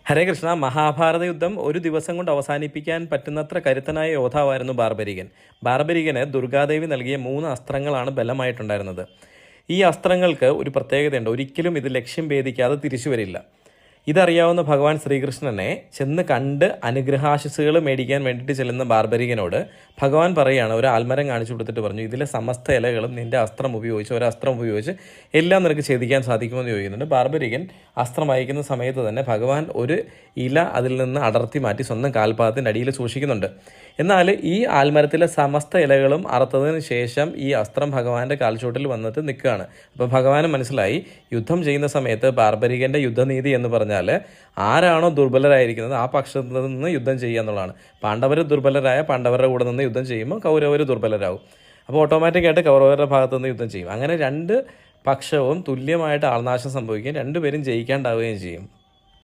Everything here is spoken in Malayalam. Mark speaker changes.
Speaker 1: ഹരേ കൃഷ്ണ. മഹാഭാരത യുദ്ധം ഒരു ദിവസം കൊണ്ട് അവസാനിപ്പിക്കാൻ പറ്റുന്നത്ര കരുത്തനായ യോദ്ധാവായിരുന്നു ബാർബരികൻ. ബാർബരികന് ദുർഗാദേവി നൽകിയ 3 അസ്ത്രങ്ങളാണ് ബലമായിട്ടുണ്ടായിരുന്നത്. ഈ അസ്ത്രങ്ങൾക്ക് ഒരു പ്രത്യേകതയുണ്ട്. ഒരിക്കലും ഇത് ലക്ഷ്യം ഭേദിക്കാതെ തിരിച്ചു വരില്ല. ഇതറിയാവുന്ന ഭഗവാൻ ശ്രീകൃഷ്ണനെ ചെന്ന് കണ്ട് അനുഗ്രഹാശിസുകൾ മേടിക്കാൻ വേണ്ടിയിട്ട് ചെല്ലുന്ന ബാർബരികനോട് ഭഗവാൻ പറയുകയാണ്, ഒരു ആൽമരം കാണിച്ചു കൊടുത്തിട്ട് പറഞ്ഞു, ഇതിലെ സമസ്ത ഇലകളും നിൻ്റെ അസ്ത്രം ഉപയോഗിച്ച് ഒരസ്ത്രം ഉപയോഗിച്ച് എല്ലാം നിനക്ക് ഛേദിക്കാൻ സാധിക്കുമെന്ന് ചോദിക്കുന്നുണ്ട്. ബാർബരികൻ അസ്ത്രം അയക്കുന്ന സമയത്ത് തന്നെ ഭഗവാൻ ഒരു ഇല അതിൽ നിന്ന് അടർത്തി മാറ്റി സ്വന്തം കാൽപാദത്തിൻ്റെ അടിയിൽ സൂക്ഷിക്കുന്നുണ്ട്. എന്നാൽ ഈ ആൽമരത്തിലെ സമസ്ത ഇലകളും അറുത്തതിന് ശേഷം ഈ അസ്ത്രം ഭഗവാന്റെ കാൽച്ചോട്ടിൽ വന്നിട്ട് നിൽക്കുകയാണ്. അപ്പോൾ ഭഗവാന് മനസ്സിലായി, യുദ്ധം ചെയ്യുന്ന സമയത്ത് ബാർബരികൻ്റെ യുദ്ധനീതി എന്ന് പറഞ്ഞാൽ ആരാണോ ദുർബലരായിരിക്കുന്നത് ആ പക്ഷത്ത് നിന്ന് യുദ്ധം ചെയ്യുക എന്നുള്ളതാണ്. പാണ്ഡവർ ദുർബലരായ പാണ്ഡവരുടെ കൂടെ നിന്ന് യുദ്ധം ചെയ്യുമ്പോൾ കൗരവർ ദുർബലരാകും. അപ്പോൾ ഓട്ടോമാറ്റിക്കായിട്ട് കൗരവരുടെ ഭാഗത്തു നിന്ന് യുദ്ധം ചെയ്യും. അങ്ങനെ 2 പക്ഷവും തുല്യമായിട്ട് ആൾനാശം സംഭവിക്കുകയും 2 പേരും ജയിക്കാണ്ടാവുകയും ചെയ്യും.